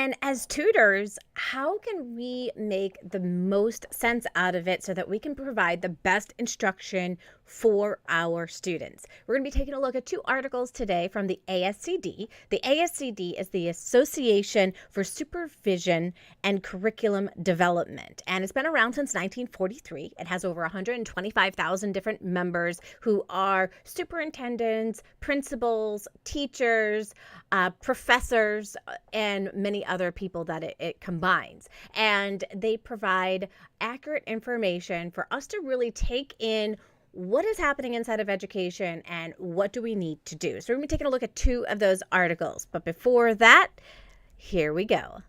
And as tutors, how can we make the most sense out of it so that we can provide the best instruction for our students? We're going to be taking a look at two articles today from the ASCD. The ASCD is the Association for Supervision and Curriculum Development, and it's been around since 1943. It has over 125,000 different members who are superintendents, principals, teachers, professors, and many other people that it combines. And they provide accurate information for us to really take in what is happening inside of education and what do we need to do. So we're going to be taking a look at two of those articles. But before that, here we go.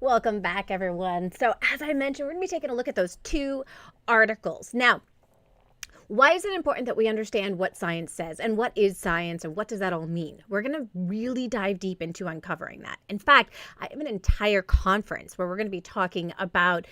Welcome back, everyone. So as I mentioned, we're going to be taking a look at those two articles. Now, why is it important that we understand what science says and what is science and what does that all mean? We're going to really dive deep into uncovering that. In fact, I have an entire conference where we're going to be talking about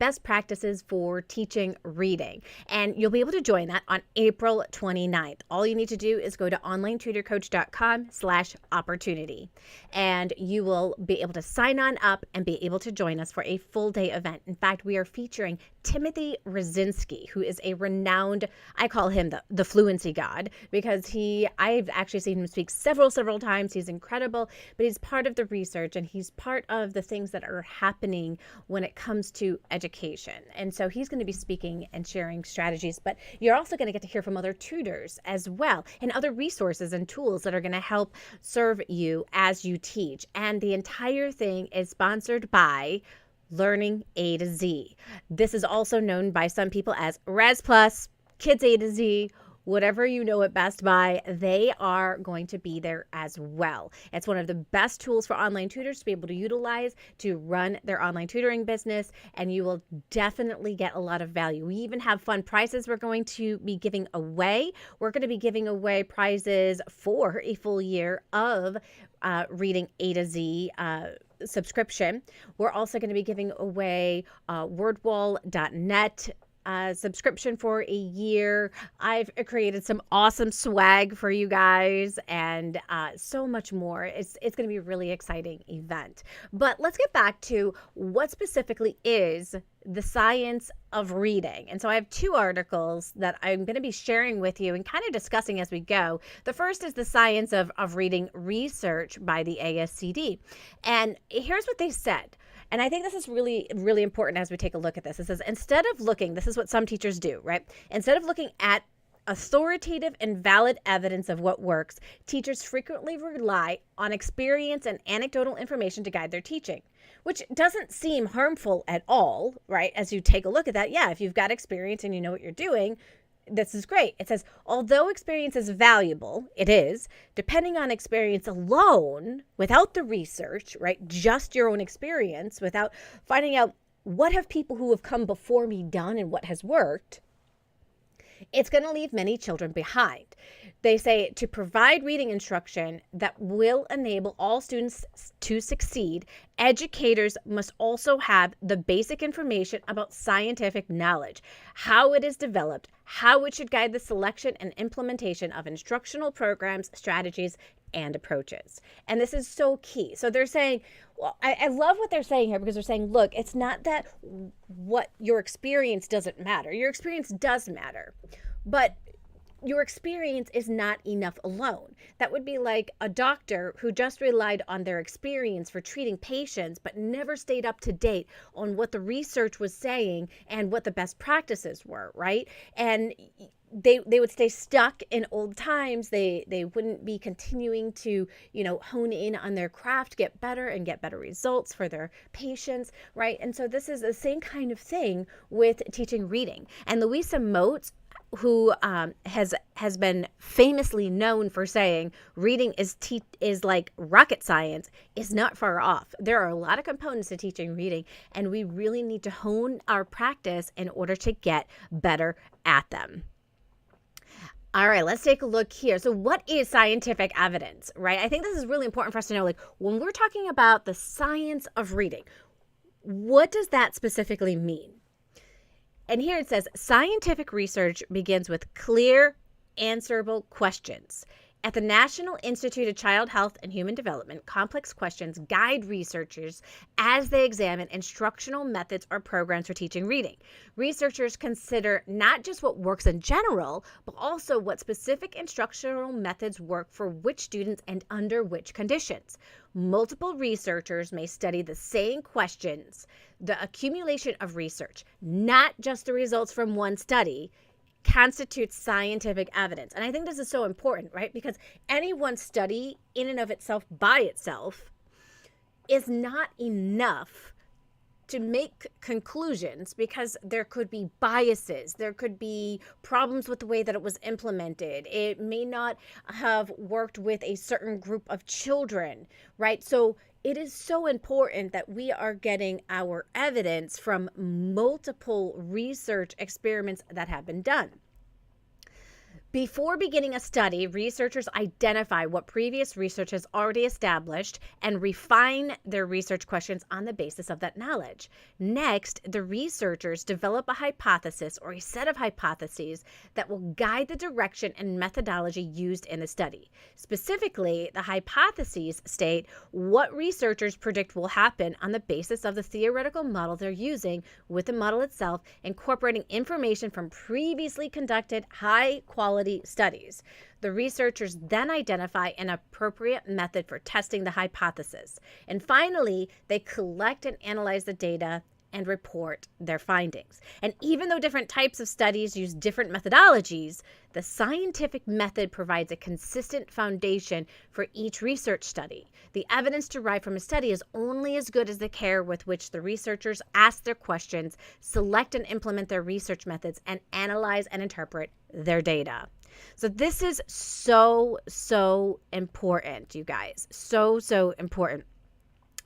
best practices for teaching reading. And you'll be able to join that on April 29th. All you need to do is go to onlinetutorcoach.com/opportunity. And you will be able to sign on up and be able to join us for a full day event. In fact, we are featuring Timothy Rozinski, who is a renowned, I call him the fluency god, because I've actually seen him speak several times. He's incredible, but he's part of the research and he's part of the things that are happening when it comes to education. And so he's going to be speaking and sharing strategies, but you're also going to get to hear from other tutors as well and other resources and tools that are going to help serve you as you teach. And the entire thing is sponsored by Learning A to Z. This is also known by some people as Res Plus, Kids A to Z, whatever you know it best by. They are going to be there as well. It's one of the best tools for online tutors to be able to utilize to run their online tutoring business, and you will definitely get a lot of value. We even have fun prizes we're going to be giving away. We're going to be giving away prizes for a full year of Reading A to Z subscription. We're also going to be giving away wordwall.net subscription for a year. I've created some awesome swag for you guys and so much more. It's going to be a really exciting event. But let's get back to what specifically is the science of reading. And so I have two articles that I'm going to be sharing with you and kind of discussing as we go. The first is the science of reading research by the ASCD. And here's what they said. And I think this is really, really important as we take a look at this. It says, instead of looking, this is what some teachers do, right? Instead of looking at authoritative and valid evidence of what works, teachers frequently rely on experience and anecdotal information to guide their teaching, which doesn't seem harmful at all, right? As you take a look at that, yeah, if you've got experience and you know what you're doing, this is great. It says, although experience is valuable, it is, depending on experience alone, without the research, right? Just your own experience, without finding out what have people who have come before me done and what has worked, it's going to leave many children behind. They say to provide reading instruction that will enable all students to succeed, educators must also have the basic information about scientific knowledge, how it is developed, how it should guide the selection and implementation of instructional programs, strategies, and approaches. And this is so key. So they're saying, well, I love what they're saying here, because they're saying, look, it's not that what your experience doesn't matter. Your experience does matter, but your experience is not enough alone. That would be like a doctor who just relied on their experience for treating patients, but never stayed up to date on what the research was saying and what the best practices were, right? And they would stay stuck in old times. They wouldn't be continuing to, hone in on their craft, get better and get better results for their patients, right? And so this is the same kind of thing with teaching reading. And Louisa Moats, who has been famously known for saying reading is like rocket science, is not far off. There are a lot of components to teaching reading, and we really need to hone our practice in order to get better at them. All right, let's take a look here. So what is scientific evidence, right? I think this is really important for us to know, like when we're talking about the science of reading, what does that specifically mean? And here it says, scientific research begins with clear, answerable questions. At the National Institute of Child Health and Human Development, complex questions guide researchers as they examine instructional methods or programs for teaching reading. Researchers consider not just what works in general, but also what specific instructional methods work for which students and under which conditions. Multiple researchers may study the same questions. The accumulation of research, not just the results from one study, constitutes scientific evidence. And I think this is so important, right? Because any one study in and of itself by itself is not enough to make conclusions, because there could be biases, there could be problems with the way that it was implemented. It may not have worked with a certain group of children, right? So it is so important that we are getting our evidence from multiple research experiments that have been done. Before beginning a study, researchers identify what previous research has already established and refine their research questions on the basis of that knowledge. Next, the researchers develop a hypothesis or a set of hypotheses that will guide the direction and methodology used in the study. Specifically, the hypotheses state what researchers predict will happen on the basis of the theoretical model they're using, with the model itself incorporating information from previously conducted high-quality studies. The researchers then identify an appropriate method for testing the hypothesis. And finally, they collect and analyze the data and report their findings. And even though different types of studies use different methodologies, the scientific method provides a consistent foundation for each research study. The evidence derived from a study is only as good as the care with which the researchers ask their questions, select and implement their research methods, and analyze and interpret their data. So this is so important, you guys. So important.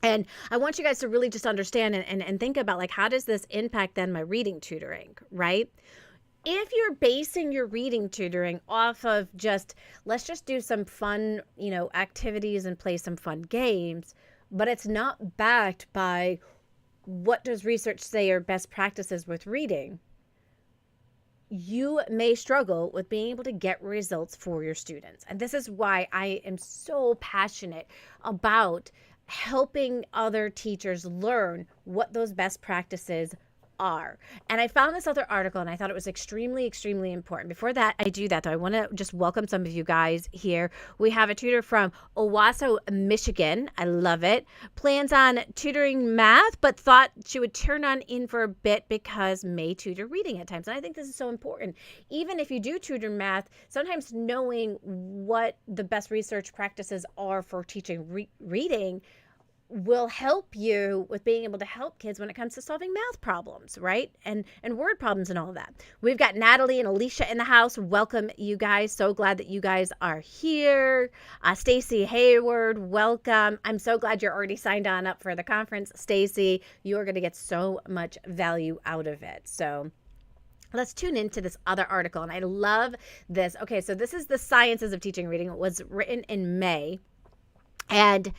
And I want you guys to really just understand and think about, like, how does this impact then my reading tutoring, right? If you're basing your reading tutoring off of just, let's just do some fun, activities and play some fun games, but it's not backed by what does research say are best practices with reading, you may struggle with being able to get results for your students. And this is why I am so passionate about helping other teachers learn what those best practices are. And I found this other article and I thought it was extremely important. Before that, I do that though, I want to just welcome some of you guys here. We have a tutor from Owasso, Michigan. I love it. Plans on tutoring math, but thought she would turn on in for a bit because may tutor reading at times. And I think this is so important. Even if you do tutor math, sometimes knowing what the best research practices are for teaching reading will help you with being able to help kids when it comes to solving math problems, right? And word problems and all of that. We've got Natalie and Alicia in the house. Welcome, you guys. So glad that you guys are here. Stacy Hayward, welcome. I'm so glad you're already signed on up for the conference. Stacy, you're going to get so much value out of it. So let's tune into this other article. And I love this. Okay, so this is the Sciences of Teaching Reading. It was written in May. And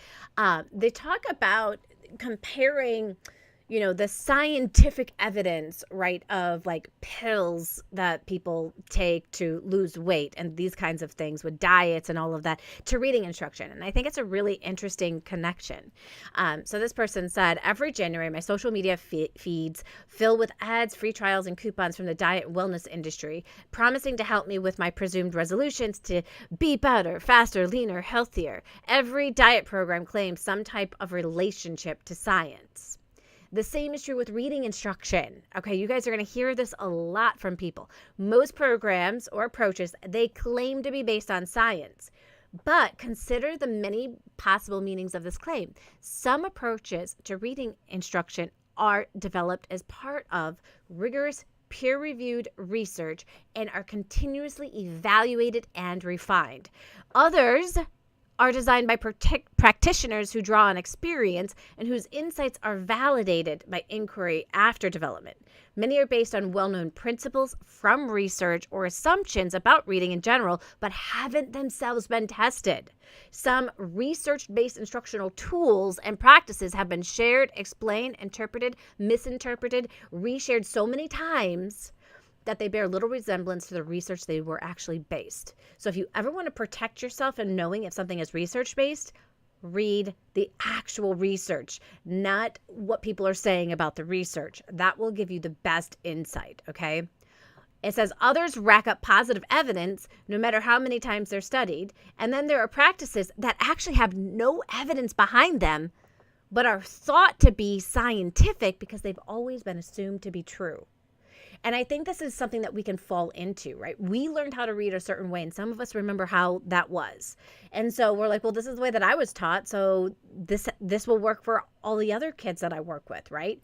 they talk about comparing, the scientific evidence, right, of like pills that people take to lose weight and these kinds of things with diets and all of that to reading instruction. And I think it's a really interesting connection. So this person said, every January, my social media feeds fill with ads, free trials, and coupons from the diet and wellness industry, promising to help me with my presumed resolutions to be better, faster, leaner, healthier. Every diet program claims some type of relationship to science. The same is true with reading instruction. Okay, you guys are going to hear this a lot from people. Most programs or approaches, they claim to be based on science. But consider the many possible meanings of this claim. Some approaches to reading instruction are developed as part of rigorous peer-reviewed research and are continuously evaluated and refined. Others are designed by practitioners who draw on experience and whose insights are validated by inquiry after development. Many are based on well-known principles from research or assumptions about reading in general, but haven't themselves been tested. Some research-based instructional tools and practices have been shared, explained, interpreted, misinterpreted, reshared so many times that they bear little resemblance to the research they were actually based. So if you ever want to protect yourself in knowing if something is research-based, read the actual research, not what people are saying about the research. That will give you the best insight, okay? It says others rack up positive evidence no matter how many times they're studied. And then there are practices that actually have no evidence behind them, but are thought to be scientific because they've always been assumed to be true. And I think this is something that we can fall into, right? We learned how to read a certain way, and some of us remember how that was. And so we're like, well, this is the way that I was taught, so this will work for all the other kids that I work with, right?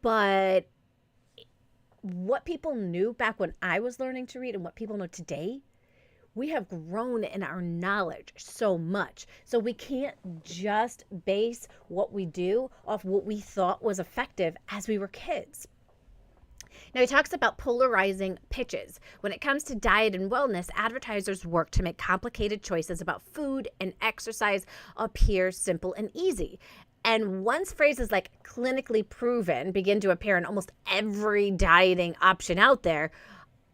But what people knew back when I was learning to read and what people know today, we have grown in our knowledge so much. So we can't just base what we do off what we thought was effective as we were kids. Now, he talks about polarizing pitches. When it comes to diet and wellness, advertisers work to make complicated choices about food and exercise appear simple and easy. And once phrases like clinically proven begin to appear in almost every dieting option out there,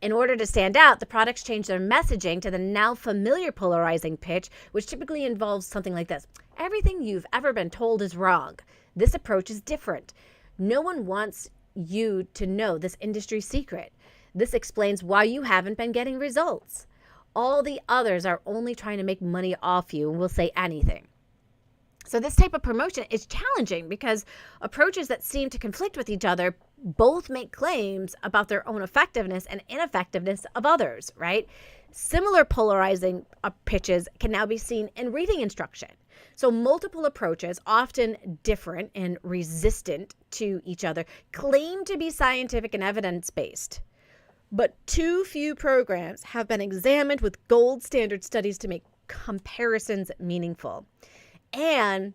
in order to stand out, the products change their messaging to the now familiar polarizing pitch, which typically involves something like this. Everything you've ever been told is wrong. This approach is different. No one wants you to know this industry secret. This explains why you haven't been getting results. All the others are only trying to make money off you and will say anything. So this type of promotion is challenging because approaches that seem to conflict with each other both make claims about their own effectiveness and ineffectiveness of others, right? Similar polarizing pitches can now be seen in reading instruction. So multiple approaches, often different and resistant to each other, claim to be scientific and evidence-based. But too few programs have been examined with gold standard studies to make comparisons meaningful. And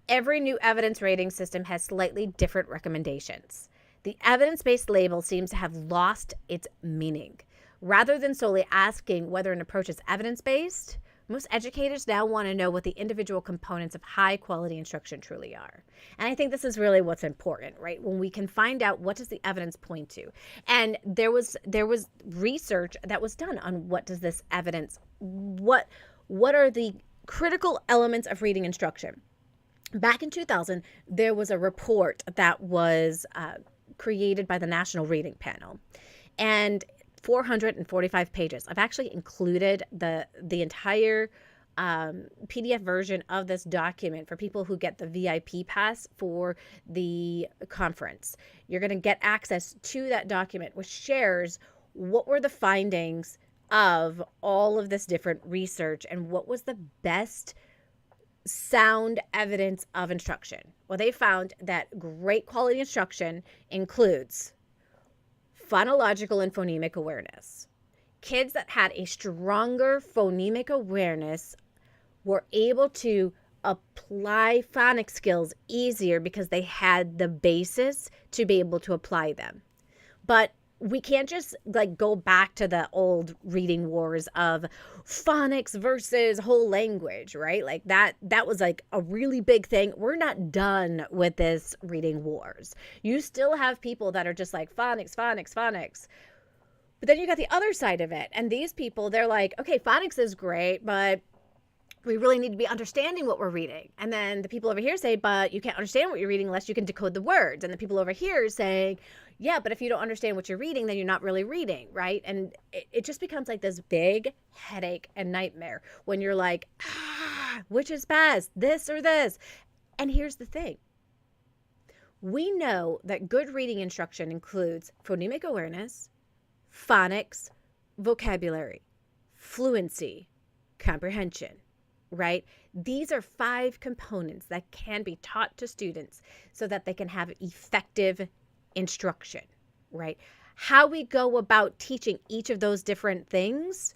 every new evidence rating system has slightly different recommendations. The evidence-based label seems to have lost its meaning. Rather than solely asking whether an approach is evidence-based, most educators now want to know what the individual components of high-quality instruction truly are. And I think this is really what's important, right? When we can find out what does the evidence point to. And there was research that was done on what does this evidence, what are the critical elements of reading instruction. Back in 2000, there was a report that was created by the National Reading Panel. And 445 pages. I've actually included the entire PDF version of this document for people who get the VIP pass for the conference. You're going to get access to that document, which shares what were the findings of all of this different research and what was the best sound evidence of instruction. Well, they found that great quality instruction includes phonological and phonemic awareness. Kids that had a stronger phonemic awareness were able to apply phonics skills easier because they had the basis to be able to apply them. But we can't just go back to the old reading wars of phonics versus whole language, right? That was a really big thing. We're not done with this reading wars. You still have people that are just like phonics. But then you got the other side of it. And these people, they're like, okay, phonics is great, but we really need to be understanding what we're reading. And then the people over here say, but you can't understand what you're reading unless you can decode the words. And the people over here are saying, yeah, but if you don't understand what you're reading, then you're not really reading, right? And it just becomes like this big headache and nightmare when you're like, which is best, this or this? And here's the thing. We know that good reading instruction includes phonemic awareness, phonics, vocabulary, fluency, comprehension, right? These are 5 components that can be taught to students so that they can have effective instruction, right? How we go about teaching each of those different things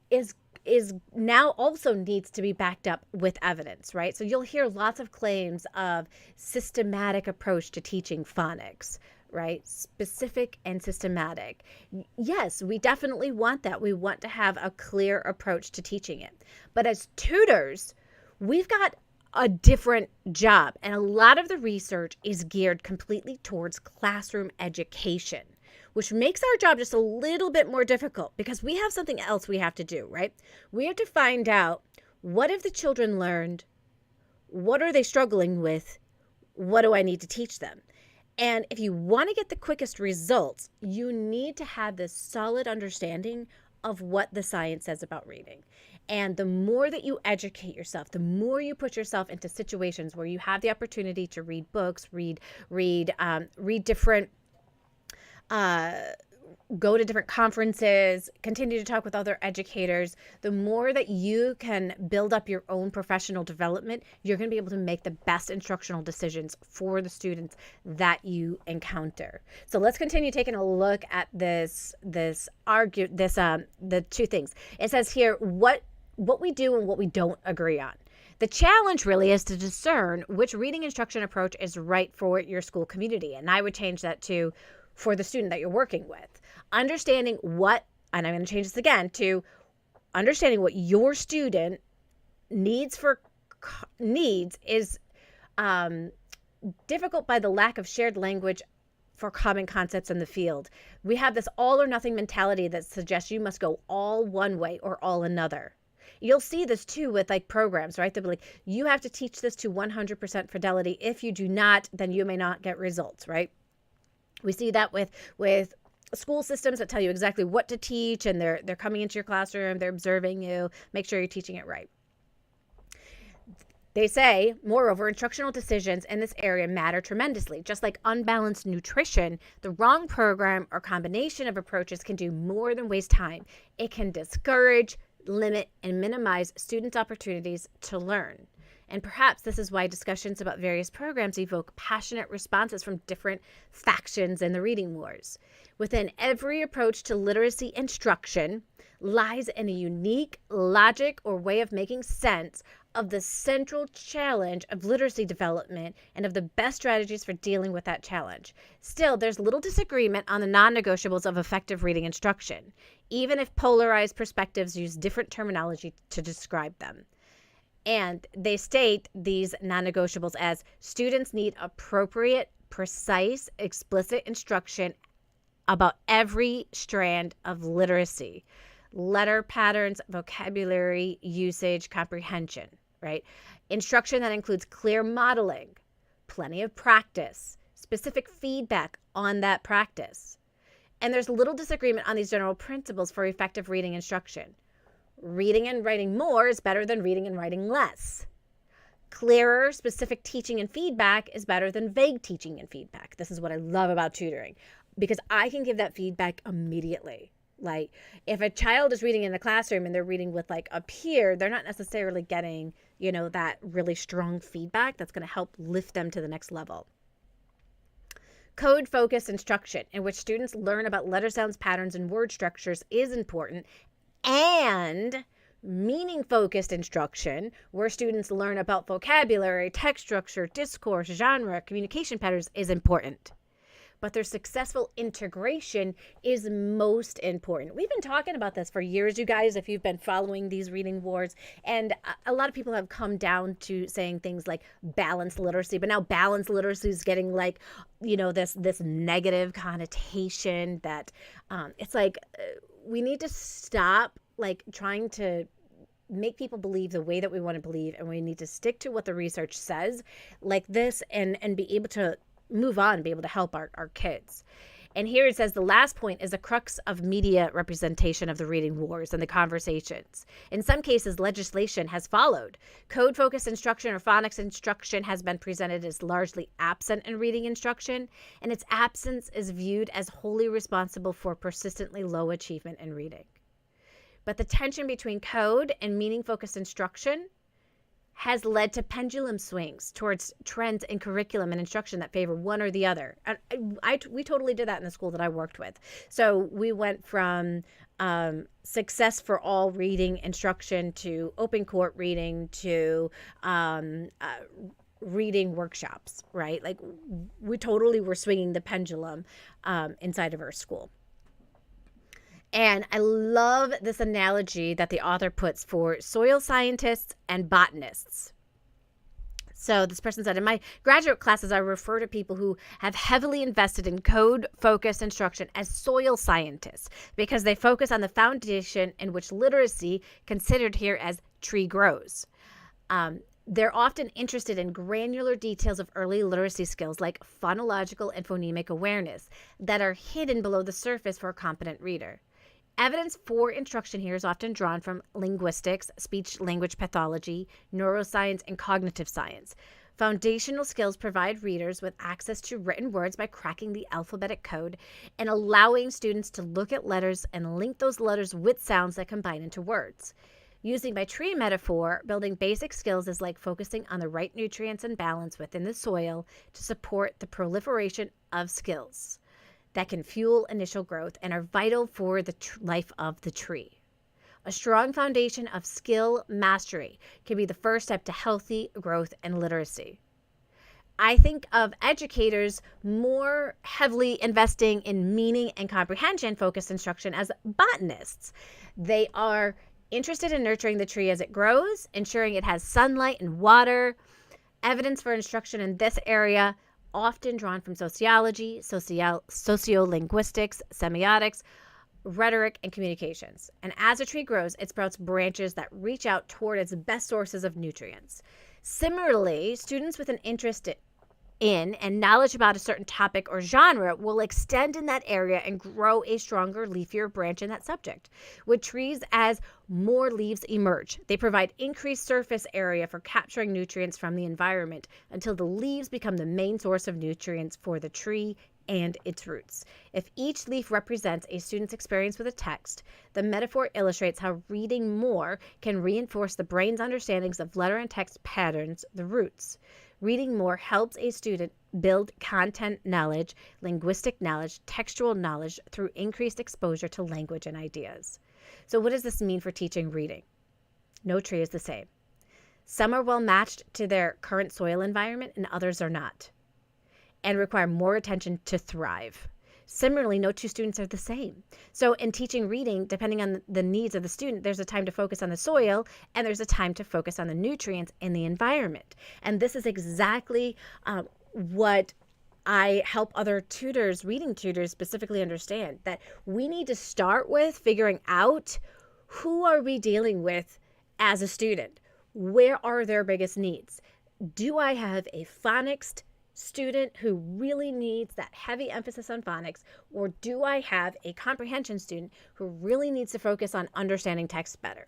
is is now also needs to be backed up with evidence, right? So you'll hear lots of claims of systematic approach to teaching phonics, right? Specific and systematic. Yes, we definitely want that. We want to have a clear approach to teaching it. But as tutors, we've got a different job, and a lot of the research is geared completely towards classroom education, which makes our job just a little bit more difficult because we have something else we have to do, right? We have to find out, what have the children learned? What are they struggling with? What do I need to teach them? And if you want to get the quickest results, you need to have this solid understanding of what the science says about reading. And the more that you educate yourself, the more you put yourself into situations where you have the opportunity to read books, read different, go to different conferences, continue to talk with other educators, the more that you can build up your own professional development, you're going to be able to make the best instructional decisions for the students that you encounter. So let's continue taking a look at the two things. It says here what we do and what we don't agree on. The challenge really is to discern which reading instruction approach is right for your school community. And I would change that to for the student that you're working with. Understanding what, and I'm going to change this again, to understanding what your student needs is difficult by the lack of shared language for common concepts in the field. We have this all or nothing mentality that suggests you must go all one way or all another. You'll see this too with like programs, right? They'll be like, you have to teach this to 100% fidelity. If you do not, then you may not get results, right? We see that with school systems that tell you exactly what to teach, and they're coming into your classroom, they're observing you, make sure you're teaching it right. They say, moreover, instructional decisions in this area matter tremendously. Just like unbalanced nutrition, the wrong program or combination of approaches can do more than waste time. It can discourage, limit, and minimize students' opportunities to learn. And perhaps this is why discussions about various programs evoke passionate responses from different factions in the reading wars. Within every approach to literacy instruction lies in a unique logic or way of making sense of the central challenge of literacy development and of the best strategies for dealing with that challenge. Still, there's little disagreement on the non-negotiables of effective reading instruction, even if polarized perspectives use different terminology to describe them. And they state these non-negotiables as students need appropriate, precise, explicit instruction about every strand of literacy, letter patterns, vocabulary, usage, comprehension, right? Instruction that includes clear modeling, plenty of practice, specific feedback on that practice. And there's little disagreement on these general principles for effective reading instruction. Reading and writing more is better than reading and writing less. Clearer, specific teaching and feedback is better than vague teaching and feedback. This is what I love about tutoring, because I can give that feedback immediately. Like if a child is reading in the classroom and they're reading with like a peer, they're not necessarily getting, that really strong feedback that's going to help lift them to the next level. Code-focused instruction, in which students learn about letter sounds, patterns, and word structures, is important. And meaning-focused instruction, where students learn about vocabulary, text structure, discourse, genre, communication patterns, is important. But their successful integration is most important. We've been talking about this for years, you guys, if you've been following these reading wars. And a lot of people have come down to saying things like balanced literacy. But now balanced literacy is getting like, this negative connotation that it's like we need to stop like trying to make people believe the way that we want to believe. And we need to stick to what the research says like this and be able to move on and be able to help our kids. And here it says the last point is the crux of media representation of the reading wars and the conversations. In some cases, legislation has followed. Code-focused instruction or phonics instruction has been presented as largely absent in reading instruction, and its absence is viewed as wholly responsible for persistently low achievement in reading. But the tension between code and meaning-focused instruction has led to pendulum swings towards trends in curriculum and instruction that favor one or the other. And we totally did that in the school that I worked with. So we went from success for all reading instruction to open court reading to reading workshops, right? Like we totally were swinging the pendulum inside of our school. And I love this analogy that the author puts for soil scientists and botanists. So this person said, in my graduate classes, I refer to people who have heavily invested in code-focused instruction as soil scientists because they focus on the foundation in which literacy, considered here as tree grows. They're often interested in granular details of early literacy skills like phonological and phonemic awareness that are hidden below the surface for a competent reader. Evidence for instruction here is often drawn from linguistics, speech-language pathology, neuroscience, and cognitive science. Foundational skills provide readers with access to written words by cracking the alphabetic code and allowing students to look at letters and link those letters with sounds that combine into words. Using my tree metaphor, building basic skills is like focusing on the right nutrients and balance within the soil to support the proliferation of skills that can fuel initial growth and are vital for the life of the tree. A strong foundation of skill mastery can be the first step to healthy growth and literacy. I think of educators more heavily investing in meaning and comprehension focused instruction as botanists. They are interested in nurturing the tree as it grows, ensuring it has sunlight and water. Evidence for instruction in this area often drawn from sociology, sociolinguistics, semiotics, rhetoric, and communications. And as a tree grows, it sprouts branches that reach out toward its best sources of nutrients. Similarly, students with an interest in and knowledge about a certain topic or genre will extend in that area and grow a stronger, leafier branch in that subject. With trees, as more leaves emerge, they provide increased surface area for capturing nutrients from the environment until the leaves become the main source of nutrients for the tree and its roots. If each leaf represents a student's experience with a text, the metaphor illustrates how reading more can reinforce the brain's understandings of letter and text patterns, the roots. Reading more helps a student build content knowledge, linguistic knowledge, textual knowledge through increased exposure to language and ideas. So what does this mean for teaching reading? No tree is the same. Some are well matched to their current soil environment and others are not, and require more attention to thrive. Similarly, no two students are the same. So in teaching reading, depending on the needs of the student, there's a time to focus on the soil and there's a time to focus on the nutrients in the environment. And this is exactly what I help other tutors, reading tutors specifically understand, that we need to start with figuring out who are we dealing with as a student? Where are their biggest needs? Do I have a phonics student who really needs that heavy emphasis on phonics, or do I have a comprehension student who really needs to focus on understanding text better?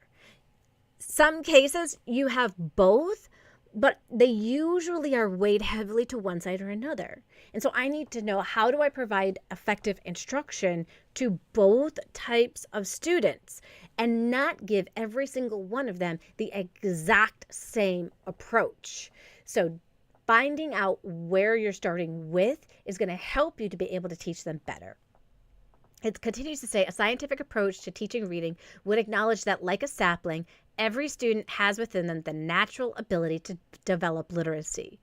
Some cases you have both, but they usually are weighed heavily to one side or another. And so I need to know, how do I provide effective instruction to both types of students and not give every single one of them the exact same approach? So finding out where you're starting with is going to help you to be able to teach them better. It continues to say, a scientific approach to teaching reading would acknowledge that, like a sapling, every student has within them the natural ability to develop literacy.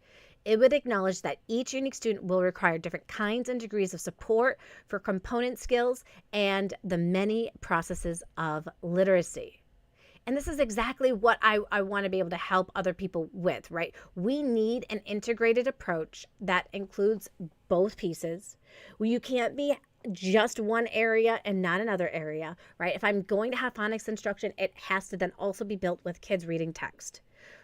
It would acknowledge that each unique student will require different kinds and degrees of support for component skills and the many processes of literacy. And this is exactly what I want to be able to help other people with, right? We need an integrated approach that includes both pieces. You can't be just one area and not another area, right? If I'm going to have phonics instruction, it has to then also be built with kids reading text,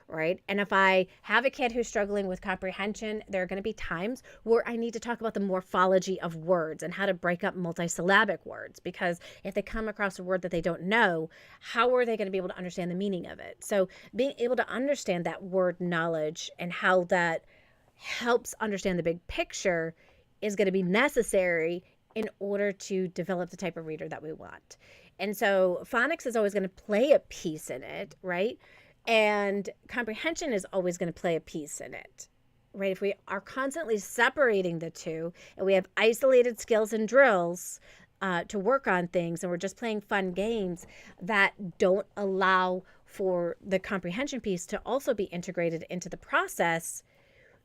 right? And if I have a kid who's struggling with comprehension, there are going to be times where I need to talk about the morphology of words and how to break up multisyllabic words, because if they come across a word that they don't know, how are they going to be able to understand the meaning of it? So being able to understand that word knowledge and how that helps understand the big picture is going to be necessary in order to develop the type of reader that we want. And so phonics is always going to play a piece in it, right? And comprehension is always going to play a piece in it, right? If we are constantly separating the two and we have isolated skills and drills, to work on things and we're just playing fun games that don't allow for the comprehension piece to also be integrated into the process,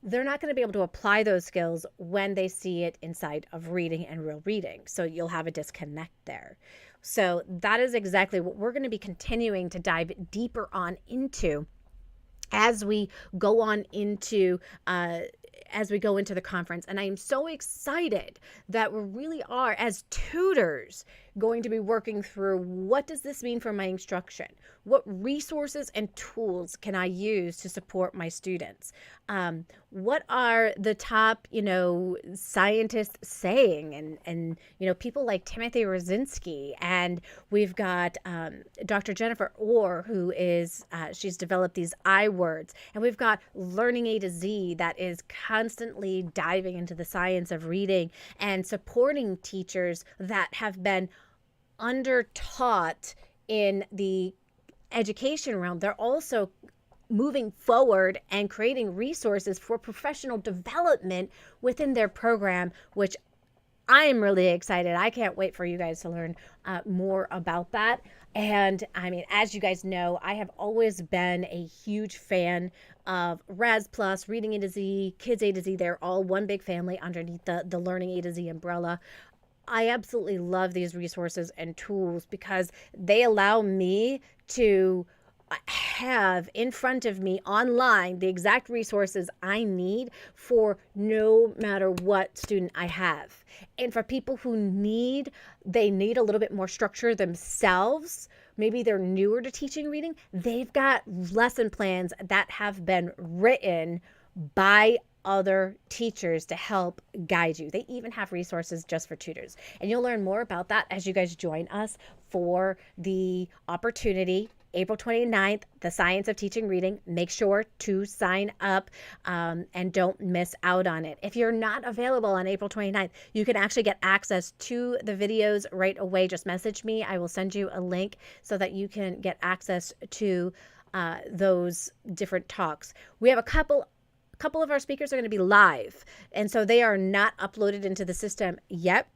they're not going to be able to apply those skills when they see it inside of reading and real reading. So you'll have a disconnect there. So that is exactly what we're going to be continuing to dive deeper on into as we go on into the conference. And I am so excited that we really are, as tutors, going to be working through what does this mean for my instruction? What resources and tools can I use to support my students? What are the top, scientists saying? And people like Timothy Rozinski, and we've got Dr. Jennifer Orr, who is, she's developed these I words, and we've got Learning A to Z that is constantly diving into the science of reading and supporting teachers that have been under-taught in the education realm. They're also moving forward and creating resources for professional development within their program, which I am really excited. I can't wait for you guys to learn more about that. And I mean, as you guys know, I have always been a huge fan of Raz Plus, Reading A to Z, Kids A to Z. They're all one big family underneath the Learning A to Z umbrella. I absolutely love these resources and tools because they allow me to have in front of me online the exact resources I need for no matter what student I have. And for people who they need a little bit more structure themselves, maybe they're newer to teaching reading, they've got lesson plans that have been written by other teachers to help guide you. They even have resources just for tutors. And you'll learn more about that as you guys join us for the opportunity, April 29th, the Science of Teaching Reading. Make sure to sign up and don't miss out on it. If you're not available on April 29th, you can actually get access to the videos right away. Just message me. I will send you a link so that you can get access to those different talks. We have a couple of our speakers are going to be live, and so they are not uploaded into the system yet.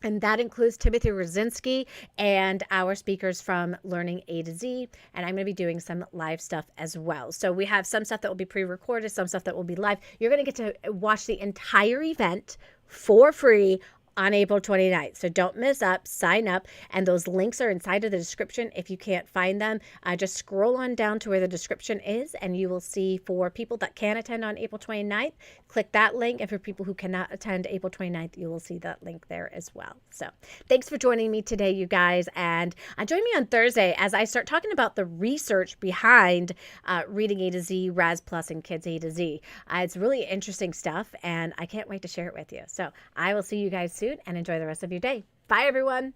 And that includes Timothy Rozinski and our speakers from Learning A to Z. And I'm going to be doing some live stuff as well. So we have some stuff that will be pre-recorded, some stuff that will be live. You're going to get to watch the entire event for free on April 29th. So don't miss up, sign up, and those links are inside of the description. If you can't find them, just scroll on down to where the description is, and you will see for people that can attend on April 29th, click that link. And for people who cannot attend April 29th, you will see that link there as well. So thanks for joining me today, you guys, and join me on Thursday as I start talking about the research behind Reading A to Z, Raz Plus, and Kids A to Z. It's really interesting stuff, and I can't wait to share it with you. So I will see you guys soon, and enjoy the rest of your day. Bye, everyone.